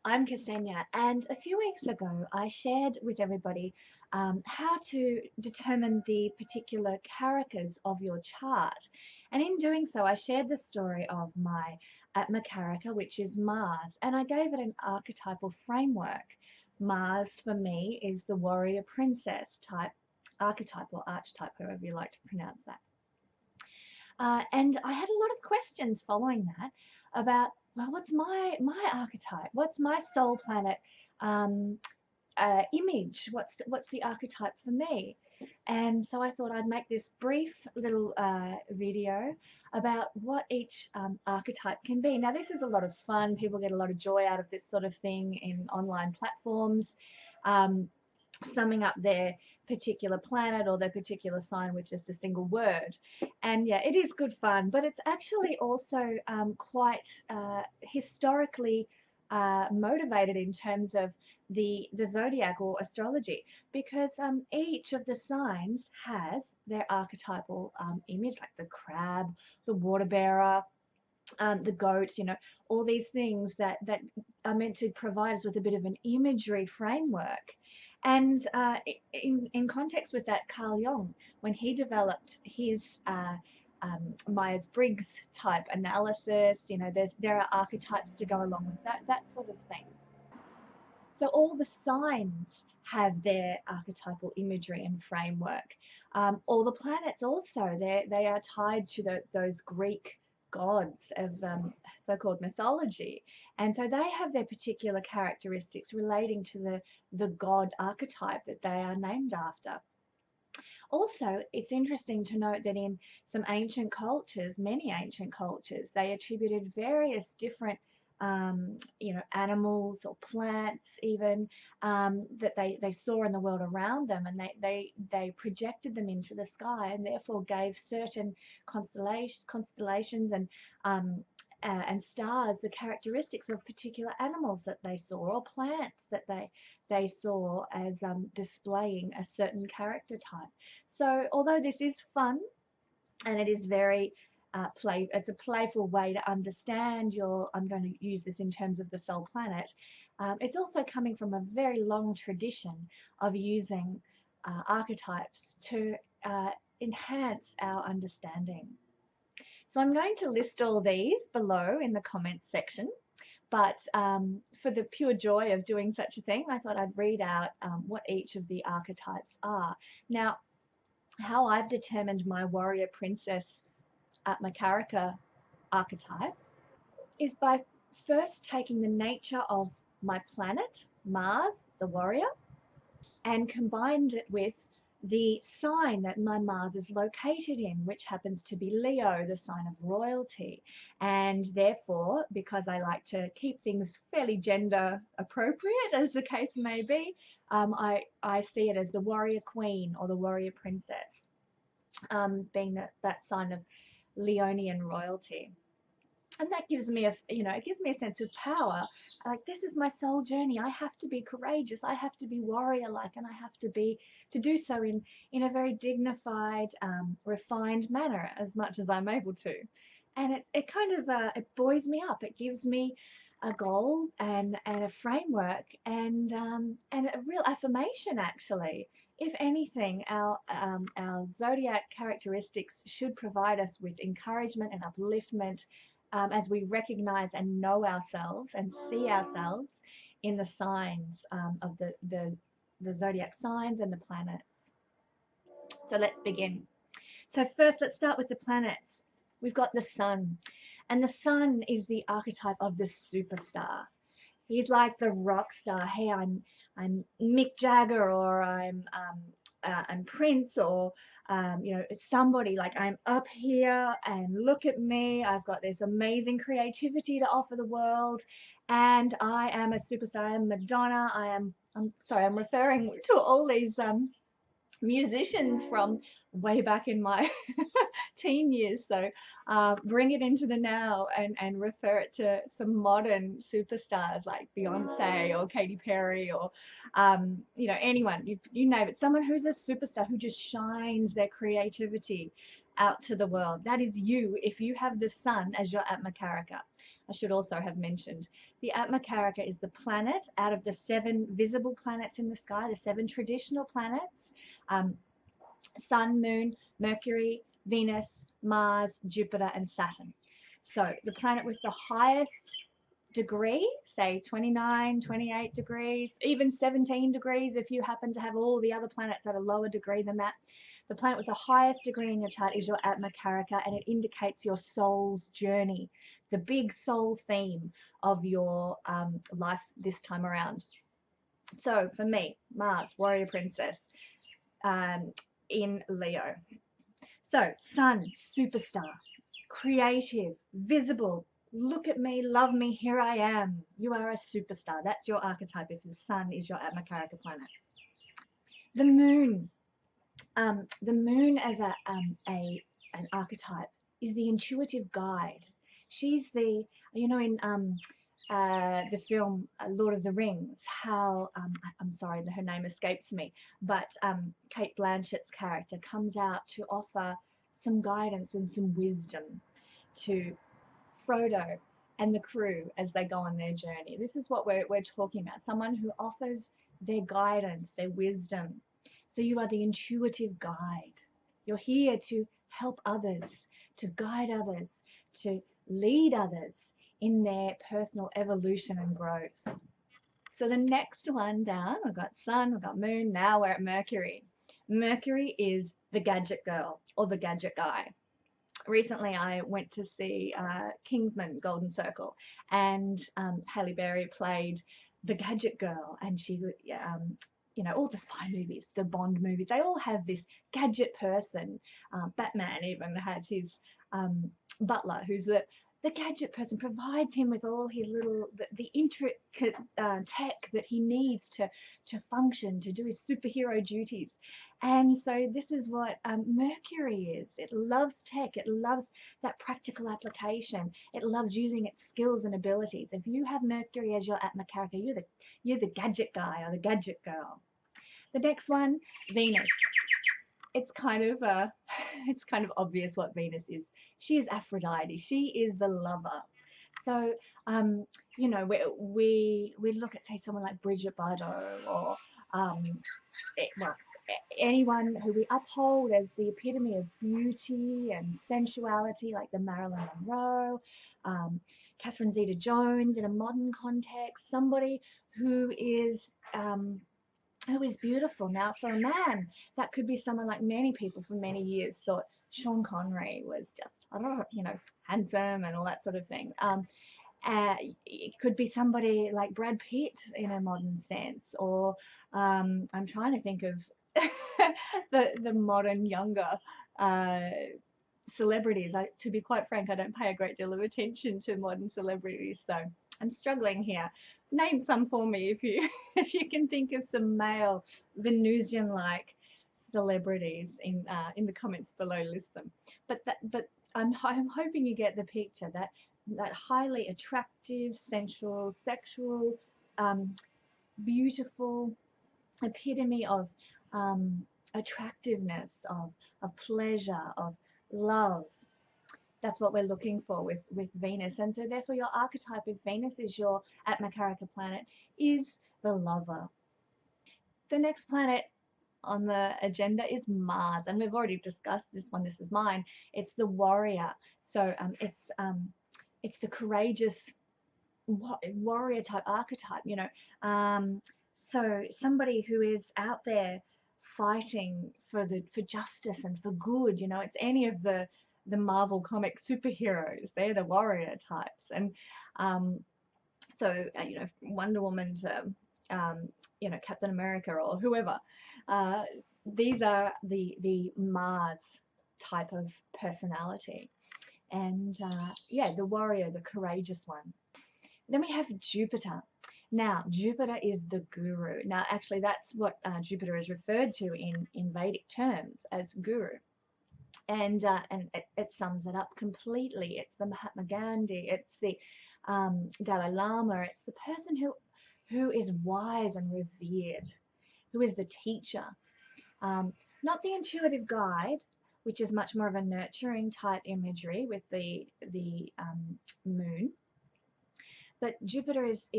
I'm Ksenia, and a few weeks ago I shared with everybody how to determine the particular karakas of your chart. And in doing so, I shared the story of my Atmakaraka, which is Mars, and I gave it an archetypal framework. Mars for me is the warrior princess type archetype or archetype, however you like to pronounce that. And I had a lot of questions following that about, well, what's my archetype? What's my soul planet image? What's the archetype for me? And so I thought I'd make this brief little video about what each archetype can be. Now, this is a lot of fun. People get a lot of joy out of this sort of thing in online platforms. Summing up their particular planet or their particular sign with just a single word. And yeah, it is good fun, but it's actually also quite historically motivated in terms of the zodiac or astrology, because each of the signs has their archetypal image, like the crab, the water bearer, the goat, all these things that are meant to provide us with a bit of an imagery framework. And in context with that, Carl Jung, when he developed his Myers-Briggs type analysis, there are archetypes to go along with that sort of thing. So all the signs have their archetypal imagery and framework. All the planets also, they are tied to those Greek gods of so-called mythology, and so they have their particular characteristics relating to the god archetype that they are named after. Also, it's interesting to note that in some ancient cultures, many ancient cultures, they attributed various different animals or plants even that they saw in the world around them, and they projected them into the sky, and therefore gave certain constellations and stars the characteristics of particular animals that they saw, or plants that they saw as displaying a certain character type. So although this is fun and it is very it's a playful way to understand I'm going to use this in terms of the soul planet. It's also coming from a very long tradition of using archetypes to enhance our understanding. So I'm going to list all these below in the comments section, but for the pure joy of doing such a thing, I thought I'd read out what each of the archetypes are. Now, how I've determined my warrior princess Atmakaraka archetype is by first taking the nature of my planet, Mars, the warrior, and combined it with the sign that my Mars is located in, which happens to be Leo, the sign of royalty. And therefore, because I like to keep things fairly gender appropriate, as the case may be, I see it as the warrior queen or the warrior princess, being that sign of Leonian royalty. And that gives me it gives me a sense of power. Like, this is my soul journey. I have to be courageous. I have to be warrior-like, and I have to do so in a very dignified, refined manner, as much as I'm able to. And it kind of it buoys me up. It gives me a goal and a framework and a real affirmation, actually. If anything, our zodiac characteristics should provide us with encouragement and upliftment as we recognize and know ourselves and see ourselves in the signs of the zodiac signs and the planets. So let's begin. So first, let's start with the planets. We've got the sun, and the sun is the archetype of the superstar. He's like the rock star. Hey, I'm Mick Jagger, or I'm Prince, or somebody, like, I'm up here and look at me. I've got this amazing creativity to offer the world, and I am a superstar. I'm Madonna. I'm referring to all these musicians from way back in my teen years, so bring it into the now and refer it to some modern superstars like Beyonce or Katy Perry or anyone, you name it, someone who's a superstar who just shines their creativity out to the world. That is you if you have the sun as your Atmakaraka. I should also have mentioned the Atmakaraka is the planet out of the 7 visible planets in the sky, the 7 traditional planets, Sun, Moon, Mercury, Venus, Mars, Jupiter, and Saturn. So the planet with the highest degree, say 29, 28 degrees, even 17 degrees if you happen to have all the other planets at a lower degree than that. The planet with the highest degree in your chart is your Atmakaraka, and it indicates your soul's journey, the big soul theme of your life this time around. So for me, Mars, warrior princess, in Leo. So sun, superstar, creative, visible, look at me, love me, here I am. You are a superstar. That's your archetype if the sun is your Atmakaraka planet. The moon as an archetype is the intuitive guide. She's the, you know, in the film Lord of the Rings, how I'm sorry, her name escapes me, but Kate Blanchett's character comes out to offer some guidance and some wisdom to Frodo and the crew as they go on their journey. This is what we're talking about, someone who offers their guidance, their wisdom. So you are the intuitive guide. You're here to help others, to guide others, to lead others in their personal evolution and growth. So the next one down, we've got sun, we've got moon, now we're at Mercury. Mercury is the gadget girl or the gadget guy. Recently I went to see Kingsman Golden Circle, and Halle Berry played the gadget girl, and she you know, all the spy movies, the Bond movies, they all have this gadget person. Batman even has his butler, who's the gadget person, provides him with all his little, the intricate tech that he needs to function, to do his superhero duties. And so this is what Mercury is. It loves tech. It loves that practical application. It loves using its skills and abilities. If you have Mercury as your Atmakaraka, you're the gadget guy or the gadget girl. The next one, Venus. It's kind of obvious what Venus is. She is Aphrodite. She is the lover. So you know, we look at, say, someone like Bridget Bardot, or anyone who we uphold as the epitome of beauty and sensuality, like the Marilyn Monroe, Catherine Zeta-Jones in a modern context, somebody who is beautiful. Now, for a man, that could be someone like many people for many years thought Sean Connery was just, you know, handsome and all that sort of thing. It could be somebody like Brad Pitt in a modern sense, or I'm trying to think of the modern younger celebrities. To be quite frank, I don't pay a great deal of attention to modern celebrities, so I'm struggling here. Name some for me if you if you can think of some male Venusian-like celebrities in the comments below. List them. But I'm hoping you get the picture, that highly attractive, sensual, sexual, beautiful epitome of attractiveness, of pleasure, of love. That's what we're looking for with Venus. And so therefore your archetype, if Venus is your Atmakaraka planet, is the lover. The next planet on the agenda is Mars, and we've already discussed this one. This is mine. It's the warrior. So it's the courageous warrior type archetype, you know. So somebody who is out there fighting for justice and for good. You know, it's any of the Marvel comic superheroes. They're the warrior types. And so you know, Wonder Woman to you know, Captain America or whoever, these are the Mars type of personality. And yeah, the warrior, the courageous one. Then we have Jupiter. Now, Jupiter is the guru. Now, actually, that's what Jupiter is referred to in Vedic terms as guru. And it sums it up completely. It's the Mahatma Gandhi. It's the Dalai Lama. It's the person who is wise and revered, who is the teacher. Not the intuitive guide, which is much more of a nurturing type imagery with the moon. But Jupiter is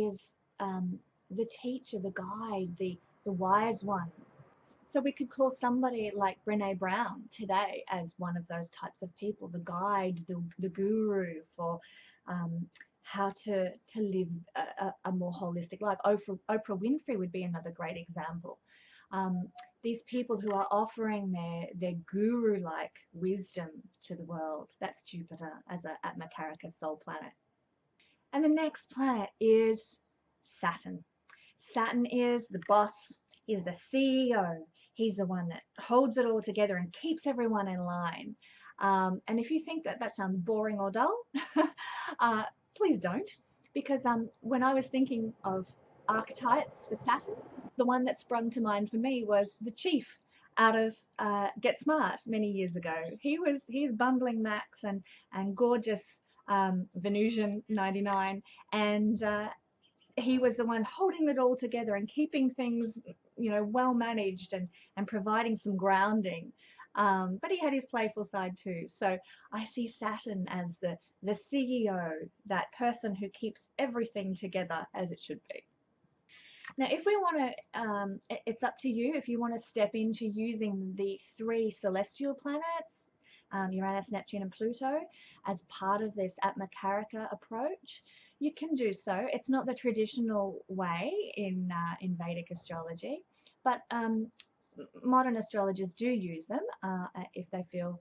the teacher, the guide, the wise one. So we could call somebody like Brene Brown today as one of those types of people, the guide, the guru for how to live a more holistic life. Oprah Winfrey would be another great example. These people who are offering their guru-like wisdom to the world. That's Jupiter as a Atmakaraka soul planet. And the next planet is Saturn. Saturn is the boss. He's the CEO. He's the one that holds it all together and keeps everyone in line. And if you think that sounds boring or dull, please don't. Because when I was thinking of archetypes for Saturn, the one that sprung to mind for me was the chief out of Get Smart many years ago. He's bumbling Max and gorgeous Venusian 99, and he was the one holding it all together and keeping things, well managed and providing some grounding. But he had his playful side too. So I see Saturn as the CEO, that person who keeps everything together as it should be. Now, if we want to, it's up to you if you want to step into using the 3 celestial planets, Uranus, Neptune, and Pluto, as part of this Atmakaraka approach. You can do so. It's not the traditional way in Vedic astrology, but modern astrologers do use them if they feel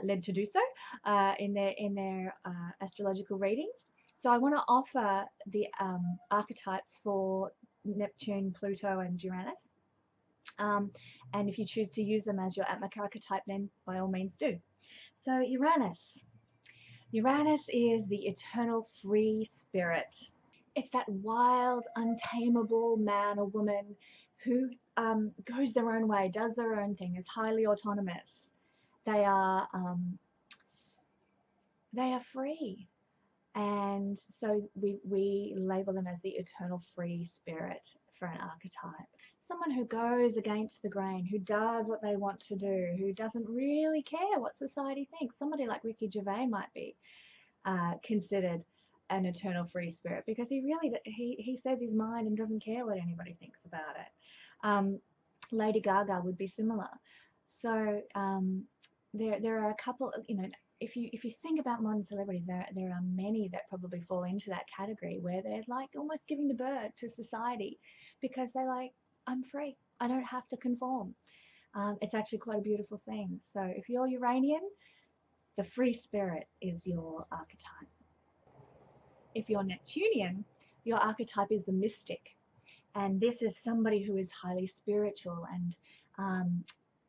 led to do so in their astrological readings. So I want to offer the archetypes for Neptune, Pluto, and Uranus. And if you choose to use them as your Atmakaraka type, then by all means do. So Uranus. Uranus is the eternal free spirit. It's that wild, untamable man or woman who goes their own way, does their own thing, is highly autonomous. They are free. And so we label them as the eternal free spirit for an archetype. Someone who goes against the grain, who does what they want to do, who doesn't really care what society thinks. Somebody like Ricky Gervais might be considered an eternal free spirit because he says his mind and doesn't care what anybody thinks about it. Lady Gaga would be similar. So there are a couple of, if you think about modern celebrities, there are many that probably fall into that category where they're like almost giving the bird to society because they're like, I'm free. I don't have to conform. It's actually quite a beautiful thing. So if you're Uranian, the free spirit is your archetype. If you're Neptunian, your archetype is the mystic. And this is somebody who is highly spiritual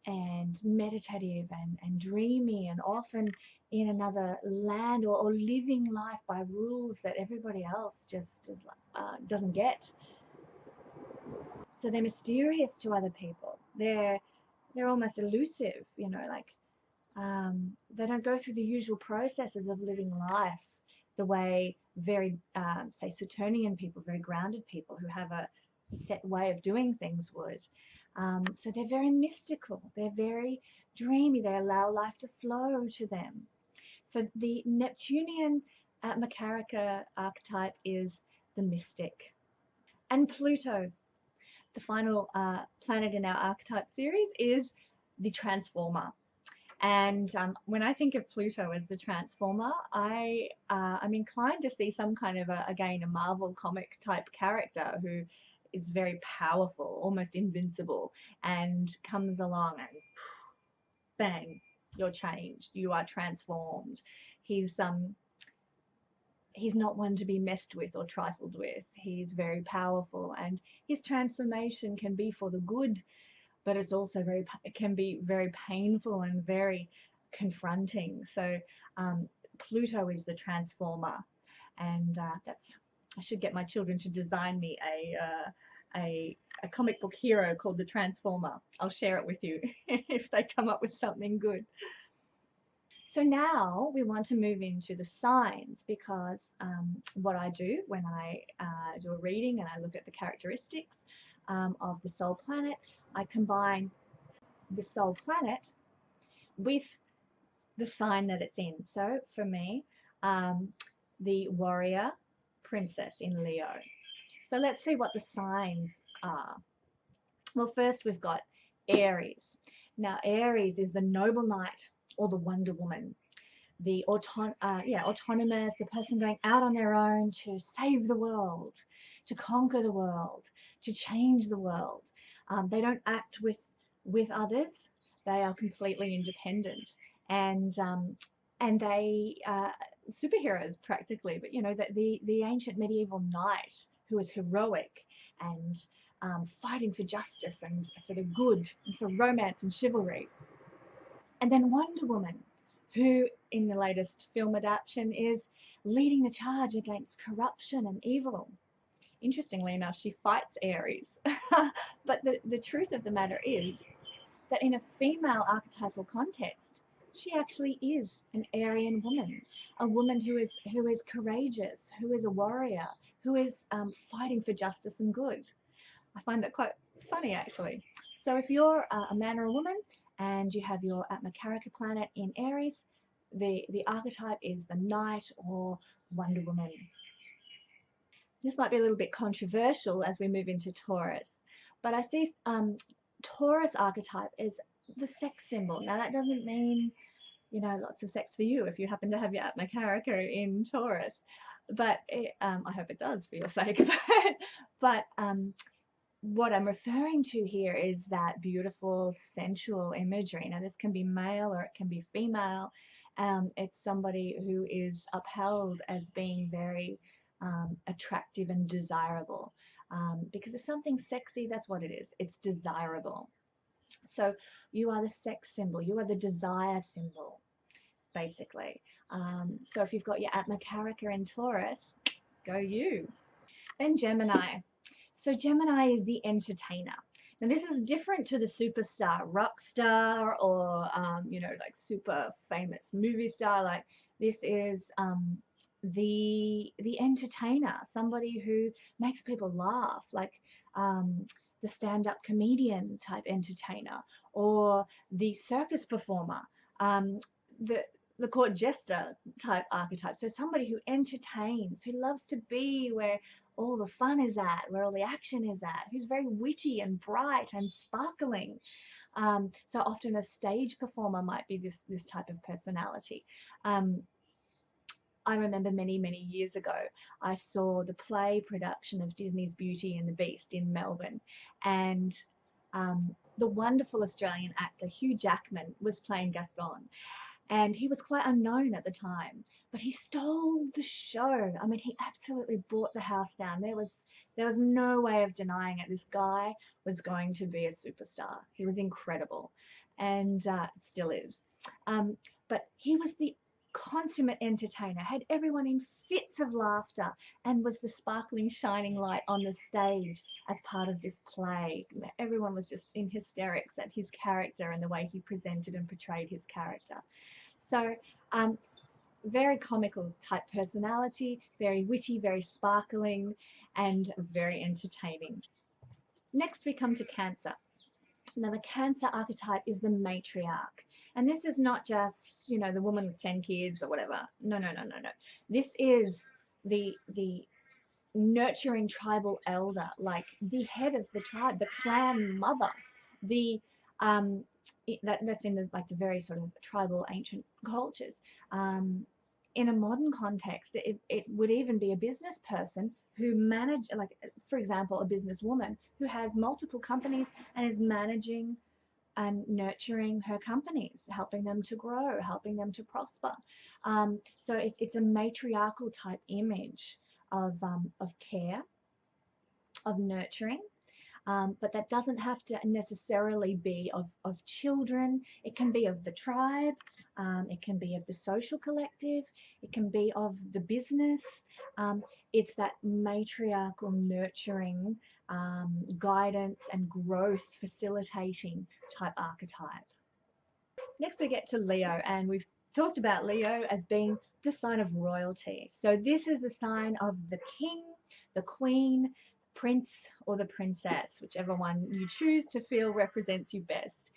and meditative and dreamy and often in another land or living life by rules that everybody else just doesn't get. So they're mysterious to other people. They're almost elusive, they don't go through the usual processes of living life the way very, say, Saturnian people, very grounded people who have a set way of doing things would. So they're very mystical. They're very dreamy. They allow life to flow to them. So the Neptunian Atmakaraka archetype is the mystic. And Pluto, the final planet in our archetype series, is the transformer. And when I think of Pluto as the transformer, I'm inclined to see some kind of a Marvel comic type character who is very powerful, almost invincible, and comes along and bang, you're changed, you are transformed. He's not one to be messed with or trifled with. He's very powerful, and his transformation can be for the good, but it's also can be very painful and very confronting. So Pluto is the transformer, and I should get my children to design me a comic book hero called the Transformer. I'll share it with you if they come up with something good. So now we want to move into the signs, because what I do when I do a reading and I look at the characteristics of the soul planet, I combine the soul planet with the sign that it's in. So for me, the warrior princess in Leo. So let's see what the signs are. Well, first we've got Aries. Now, Aries is the noble knight or the Wonder Woman, the autonomous, the person going out on their own to save the world, to conquer the world, to change the world. They don't act with others. They are completely independent, and they superheroes practically. But you know that the ancient medieval knight who was heroic and fighting for justice and for the good and for romance and chivalry. And then Wonder Woman, who in the latest film adaptation is leading the charge against corruption and evil. Interestingly enough, she fights Aries. But the truth of the matter is that in a female archetypal context, she actually is an Aryan woman, a woman who is courageous, who is a warrior, who is fighting for justice and good. I find that quite funny, actually. So if you're a man or a woman and you have your Atmakaraka planet in Aries, the archetype is the Knight or Wonder Woman. This might be a little bit controversial as we move into Taurus, but I see Taurus archetype is the sex symbol. Now that doesn't mean, you know, lots of sex for you if you happen to have your Atmakaraka in Taurus, but I hope it does for your sake. but what I'm referring to here is that beautiful sensual imagery. Now this can be male or it can be female. It's somebody who is upheld as being very attractive and desirable, because if something's sexy, that's what it is. It's desirable. So you are the sex symbol. You are the desire symbol, basically. So if you've got your Atmakaraka in Taurus, go you. Then Gemini. So Gemini is the entertainer. Now this is different to the superstar, rock star, or you know, like super famous movie star. Like this is the entertainer, somebody who makes people laugh, like the stand-up comedian type entertainer, or the circus performer, the court jester type archetype. So somebody who entertains, who loves to be where all the fun is at, where all the action is at, who's very witty and bright and sparkling. So often a stage performer might be this type of personality. I remember many, many years ago, I saw the play production of Disney's Beauty and the Beast in Melbourne, and the wonderful Australian actor Hugh Jackman was playing Gaston. And he was quite unknown at the time, but he stole the show. I mean, he absolutely brought the house down. There was no way of denying it. This guy was going to be a superstar. He was incredible, and still is. But he was the consummate entertainer, had everyone in fits of laughter, and was the sparkling, shining light on the stage as part of this play. Everyone was just in hysterics at his character and the way he presented and portrayed his character. So very comical type personality, very witty, very sparkling, and very entertaining. Next we come to Cancer. Now the Cancer archetype is the matriarch. And this is not just, you know, the woman with 10 kids or whatever. No. This is the nurturing tribal elder, like the head of the tribe, the clan mother, the that's in the very sort of tribal ancient cultures. In a modern context, it would even be a business person who manage, like for example, a businesswoman who has multiple companies and is managing and nurturing her companies, helping them to grow, helping them to prosper. So it's a matriarchal type image of care, of nurturing. But that doesn't have to necessarily be of children. It can be of the tribe. It can be of the social collective. It can be of the business. It's that matriarchal nurturing, guidance and growth facilitating type archetype. Next we get to Leo, and we've talked about Leo as being the sign of royalty. So this is the sign of the king, the queen, prince or the princess, whichever one you choose to feel represents you best.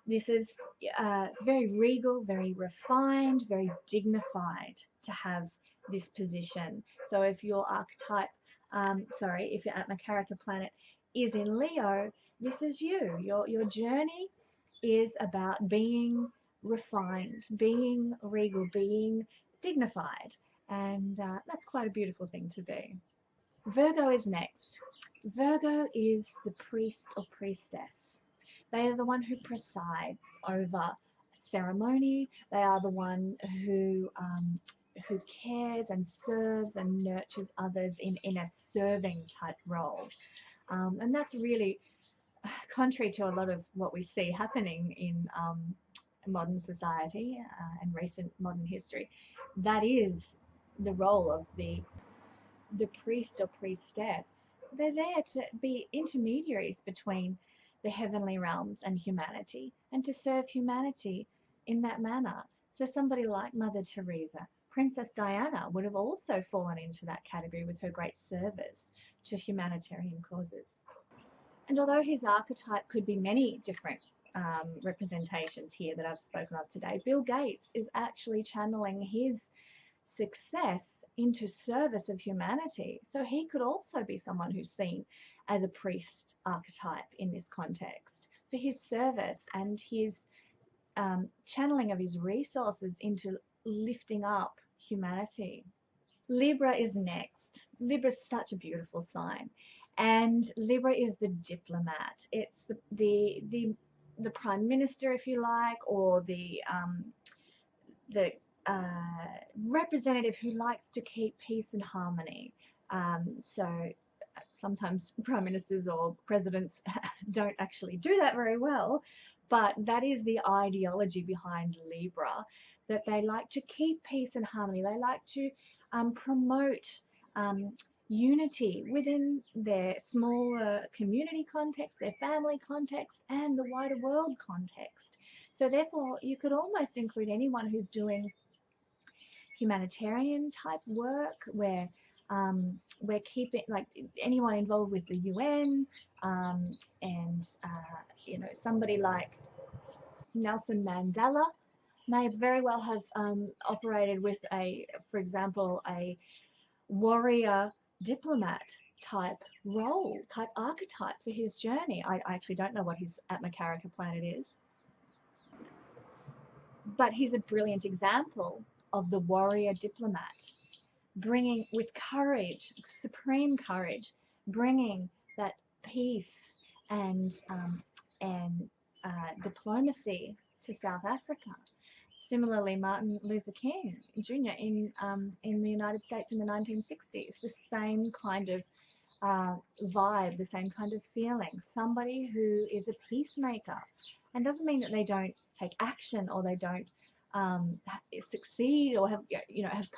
This is very regal, very refined, very dignified to have this position. So if your archetype, if your Atmakaraka planet is in Leo, this is you. Your journey is about being refined, being regal, being dignified, and that's quite a beautiful thing to be. Virgo is next. Virgo is the priest or priestess. They are the one who presides over ceremony. They are the one who cares and serves and nurtures others in a serving type role. And that's really contrary to a lot of what we see happening in modern society and recent modern history. That is the role of the priest or priestess. They're there to be intermediaries between the heavenly realms and humanity, and to serve humanity in that manner. So somebody like Mother Teresa, Princess Diana would have also fallen into that category with her great service to humanitarian causes. And although his archetype could be many different representations here that I've spoken of today, Bill Gates is actually channeling his success into service of humanity. So he could also be someone who's seen as a priest archetype in this context for his service and his channeling of his resources into lifting up humanity. Libra is next. Libra is such a beautiful sign, and Libra is the diplomat. It's the prime minister, if you like, or the representative who likes to keep peace and harmony. So sometimes prime ministers or presidents don't actually do that very well, but that is the ideology behind Libra, that they like to keep peace and harmony. They like to promote unity within their smaller community context, their family context, and the wider world context. So therefore, you could almost include anyone who's doing humanitarian type work, where we're keeping, like, anyone involved with the UN, and somebody like Nelson Mandela may very well have operated with for example, a warrior diplomat type role, type archetype for his journey. I actually don't know what his Atmakaraka planet is, but he's a brilliant example of the warrior diplomat, bringing with courage, supreme courage, bringing that peace and diplomacy to South Africa. Similarly, Martin Luther King Jr. in the United States in the 1960s, the same kind of vibe, the same kind of feeling. Somebody who is a peacemaker, and doesn't mean that they don't take action or they don't succeed or have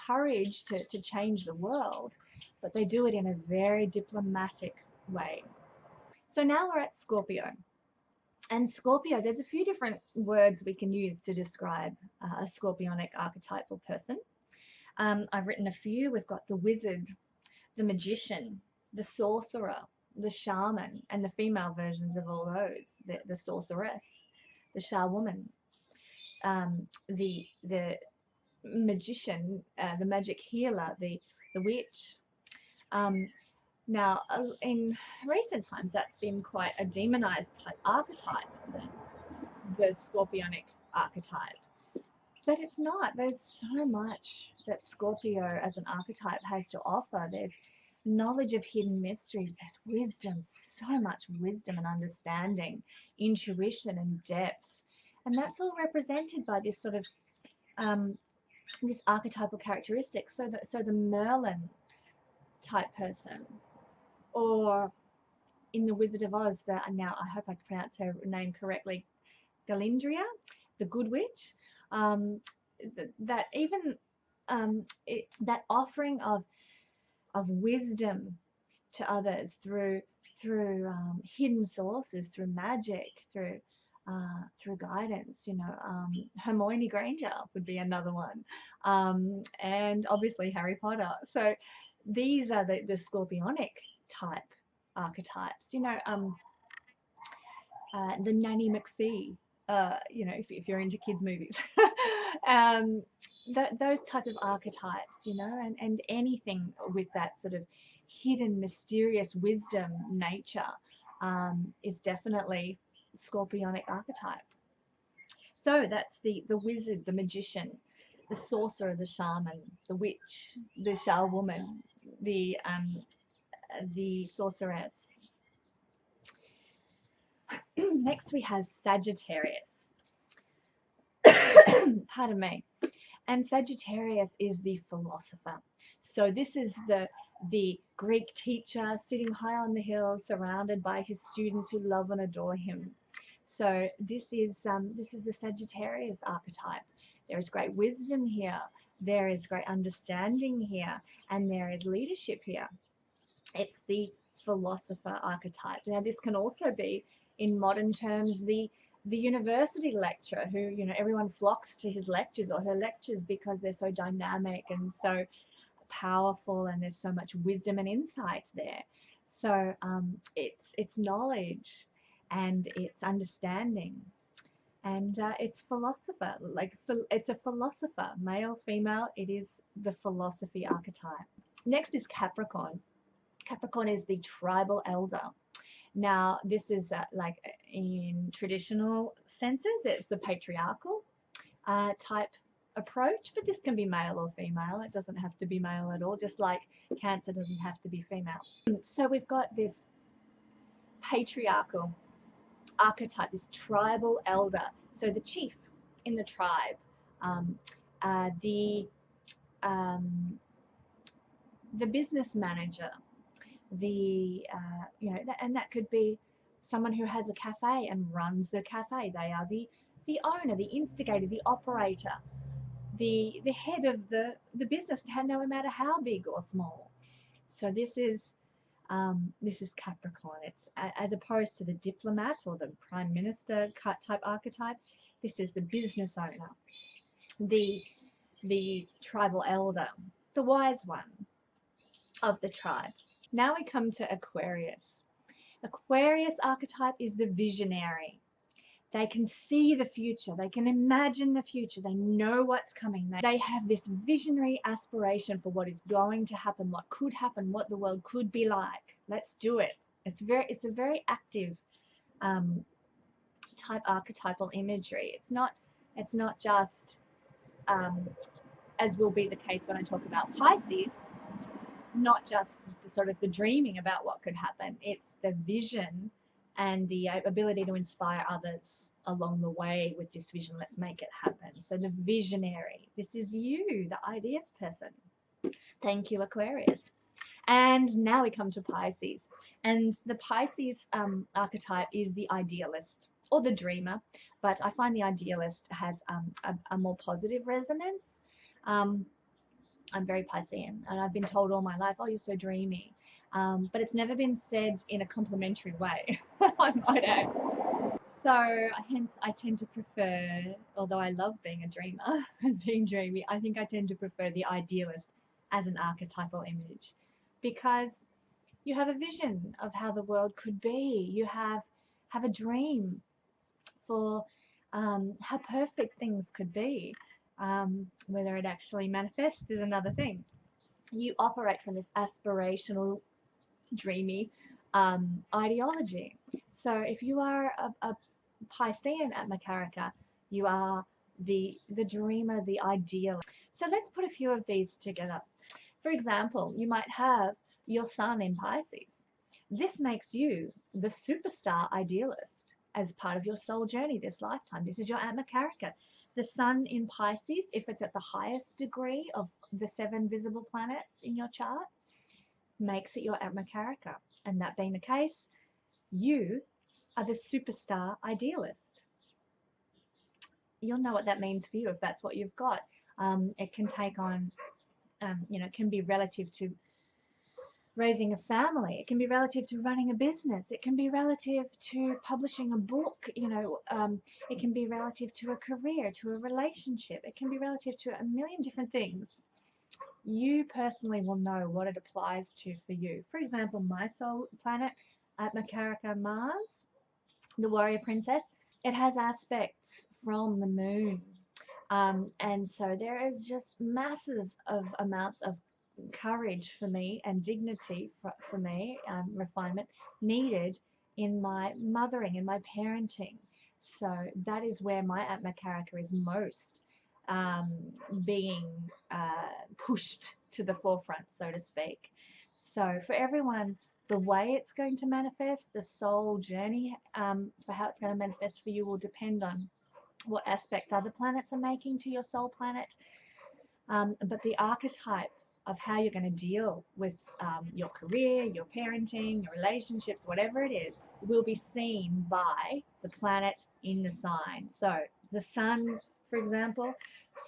courage to change the world, but they do it in a very diplomatic way. So now we're at Scorpio. And Scorpio, there's a few different words we can use to describe a scorpionic archetypal person. I've written a few. We've got the wizard, the magician, the sorcerer, the shaman, and the female versions of all those, the sorceress, the shawoman, the magician, the magic healer, the witch. Now, in recent times, that's been quite a demonized type archetype, the scorpionic archetype. But it's not. There's so much that Scorpio as an archetype has to offer. There's knowledge of hidden mysteries. There's wisdom, so much wisdom and understanding, intuition and depth. And that's all represented by this sort of this archetypal characteristic. So the Merlin type person, or in the Wizard of Oz, now I hope I pronounce her name correctly, Galindria, the Good Witch. That even that offering of wisdom to others through hidden sources, through magic, through guidance. Hermione Granger would be another one, and obviously Harry Potter. So these are the scorpionic type archetypes. You know, the Nanny McPhee. You know, if you're into kids movies, those type of archetypes, you know, and anything with that sort of hidden, mysterious wisdom nature is definitely Scorpionic archetype. So that's the wizard, the magician, the sorcerer, the shaman, the witch, the charwoman, the sorceress. Next we have Sagittarius. Pardon me. And Sagittarius is the philosopher. So this is the Greek teacher sitting high on the hill, surrounded by his students who love and adore him. So this is the Sagittarius archetype. There is great wisdom here. There is great understanding here, and there is leadership here. It's the philosopher archetype. Now this can also be, in modern terms, the university lecturer who, you know, everyone flocks to his lectures or her lectures because they're so dynamic and so powerful, and there's so much wisdom and insight there. So it's knowledge, and it's understanding, and it's philosopher. Like, it's a philosopher, male, female. It is the philosophy archetype. Next is Capricorn. Capricorn is the tribal elder. Now, this is like in traditional senses, it's the patriarchal type approach, but this can be male or female. It doesn't have to be male at all, just like Cancer doesn't have to be female. So we've got this patriarchal archetype, this tribal elder. So the chief in the tribe, the business manager, the you know, and that could be someone who has a cafe and runs the cafe. They are the owner, the instigator, the operator, the head of the business, no matter how big or small. So this is Capricorn. It's as opposed to the diplomat or the prime minister type archetype. This is the business owner, the tribal elder, the wise one of the tribe. Now we come to Aquarius. Aquarius archetype is the visionary. They can see the future. They can imagine the future. They know what's coming. They have this visionary aspiration for what is going to happen, what could happen, what the world could be like. Let's do it. It's a very active type archetypal imagery. It's not just as will be the case when I talk about Pisces, not just the sort of the dreaming about what could happen. It's the vision and the ability to inspire others along the way with this vision. Let's make it happen. So the visionary, this is you, the ideas person. Thank you, Aquarius. And now we come to Pisces. And the Pisces archetype is the idealist or the dreamer, but I find the idealist has a more positive resonance. I'm very Piscean, and I've been told all my life, oh, you're so dreamy. But it's never been said in a complimentary way, I might add. So hence I tend to prefer, although I love being a dreamer and being dreamy, I think I tend to prefer the idealist as an archetypal image, because you have a vision of how the world could be. You have a dream for how perfect things could be. Whether it actually manifests is another thing. You operate from this aspirational, dreamy ideology. So if you are a Piscean Atmakaraka, you are the dreamer, the idealist. So let's put a few of these together. For example, you might have your sun in Pisces. This makes you the superstar idealist as part of your soul journey this lifetime. This is your Atmakaraka. The sun in Pisces, if it's at the highest degree of the 7 visible planets in your chart, makes it your Atmakaraka. And that being the case, you are the superstar idealist. You'll know what that means for you if that's what you've got. It can take on, it can be relative to raising a family. It can be relative to running a business. It can be relative to publishing a book. It can be relative to a career, to a relationship. It can be relative to a million different things. you personally will know what it applies to for you. For example, my soul planet, Atmakaraka Mars, the warrior princess, it has aspects from the moon. And so there is just masses of amounts of courage for me and dignity for me, refinement needed in my mothering, in my parenting. So that is where my Atmakaraka is most um, being pushed to the forefront, so to speak. So for everyone, the way it's going to manifest, the soul journey for how it's going to manifest for you will depend on what aspects other planets are making to your soul planet. But the archetype of how you're going to deal with your career, your parenting, your relationships, whatever it is, will be seen by the planet in the sign. So the sun, for example,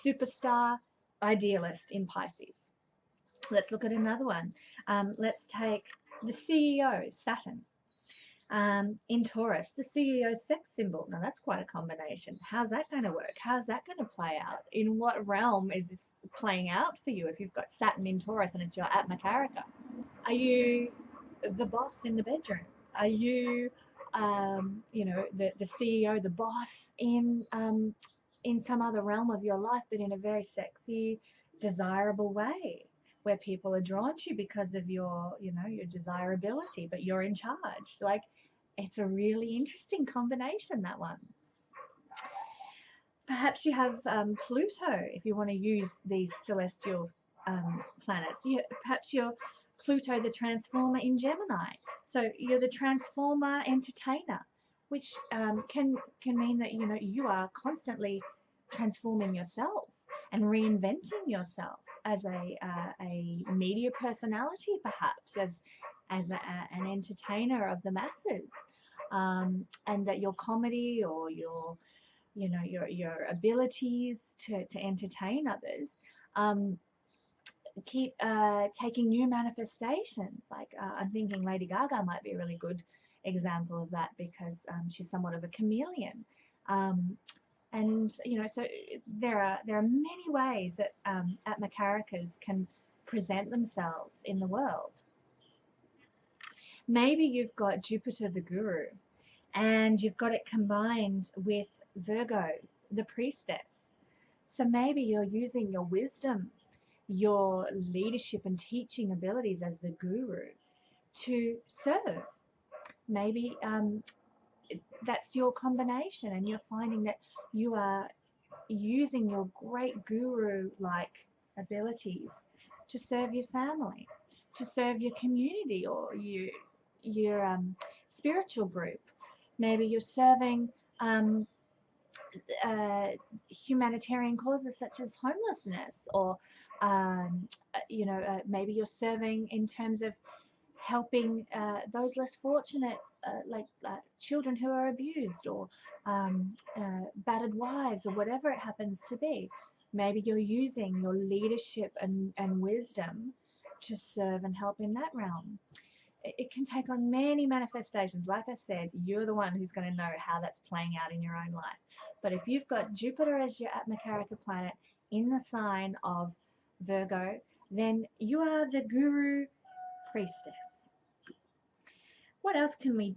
superstar, idealist in Pisces. Let's look at another one. Let's take the CEO, Saturn. In Taurus, the CEO's sex symbol. Now that's quite a combination. How's that going to work? How's that going to play out? In what realm is this playing out for you if you've got Saturn in Taurus and it's your Atmakaraka? Are you the boss in the bedroom? Are you, the CEO, the boss in some other realm of your life, but in a very sexy, desirable way, where people are drawn to you because of your desirability, but you're in charge? Like, it's a really interesting combination, that one. Perhaps you have Pluto, if you want to use these celestial planets. Perhaps you're Pluto, the transformer in Gemini. So you're the transformer entertainer, which can mean that you are constantly transforming yourself and reinventing yourself as a media personality, perhaps as an entertainer of the masses, and that your comedy or your abilities to entertain others keep taking new manifestations. Like I'm thinking Lady Gaga might be a really good example of that, because she's somewhat of a chameleon. And so there are many ways that Atmakarakas can present themselves in the world. Maybe you've got Jupiter the Guru, and you've got it combined with Virgo, the Priestess. So maybe you're using your wisdom, your leadership and teaching abilities as the guru to serve. Maybe that's your combination, and you're finding that you are using your great guru-like abilities to serve your family, to serve your community, or your spiritual group. Maybe you're serving humanitarian causes such as homelessness, or maybe you're serving in terms of helping those less fortunate, like children who are abused, or battered wives, or whatever it happens to be. Maybe you're using your leadership and wisdom to serve and help in that realm. It can take on many manifestations. Like I said, you're the one who's going to know how that's playing out in your own life. But if you've got Jupiter as your Atmakaraka planet in the sign of Virgo, then you are the Guru Priestess. What else can we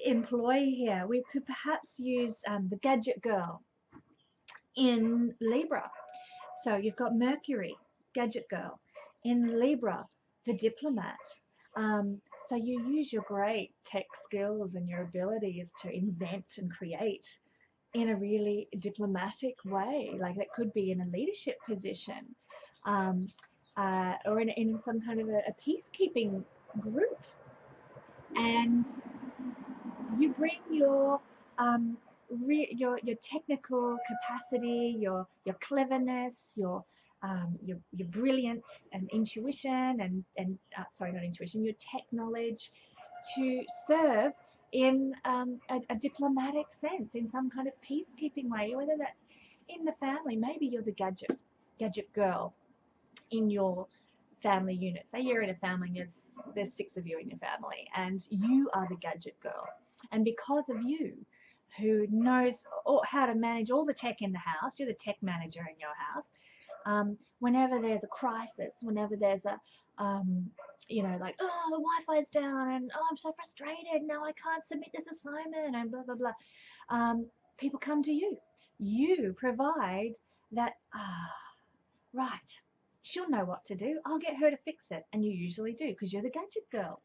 employ here? We could perhaps use the Gadget Girl in Libra. So you've got Mercury, Gadget Girl. In Libra, the Diplomat. So you use your great tech skills and your abilities to invent and create in a really diplomatic way. Like that could be in a leadership position, or in some kind of a peacekeeping group. And you bring your technical capacity, your cleverness, your brilliance and intuition, and sorry, not intuition, your tech knowledge, to serve in a diplomatic sense, in some kind of peacekeeping way, whether that's in the family. Maybe you're the gadget girl in your family unit. Say you're in a family and there's 6 of you in your family, and you are the gadget girl. And because of you, who knows how to manage all the tech in the house, you're the tech manager in your house, Whenever there's a crisis, whenever there's a, like, oh, the Wi-Fi's down and oh, I'm so frustrated. Now I can't submit this assignment and blah, blah, blah. People come to you. You provide that, right, she'll know what to do. I'll get her to fix it. And you usually do because you're the gadget girl.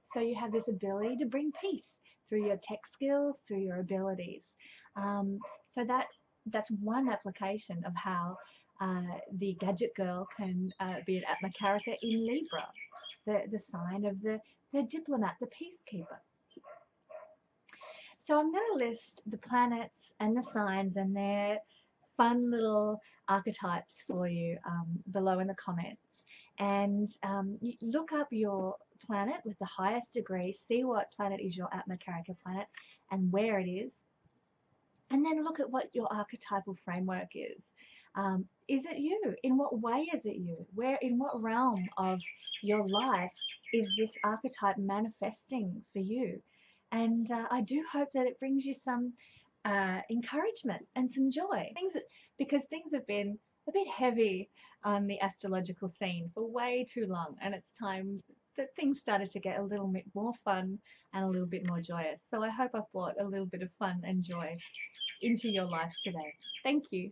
So you have this ability to bring peace through your tech skills, through your abilities. So that's one application of how the gadget girl can be an Atmakaraka in Libra, the sign of the diplomat, the peacekeeper. So I'm going to list the planets and the signs and their fun little archetypes for you below in the comments. And you look up your planet with the highest degree, see what planet is your Atmakaraka planet and where it is. And then look at what your archetypal framework is. Is it you? In what way is it you? In what realm of your life is this archetype manifesting for you? And I do hope that it brings you some encouragement and some joy. Because things have been a bit heavy on the astrological scene for way too long, and it's time that things started to get a little bit more fun and a little bit more joyous. So I hope I've brought a little bit of fun and joy into your life today. Thank you.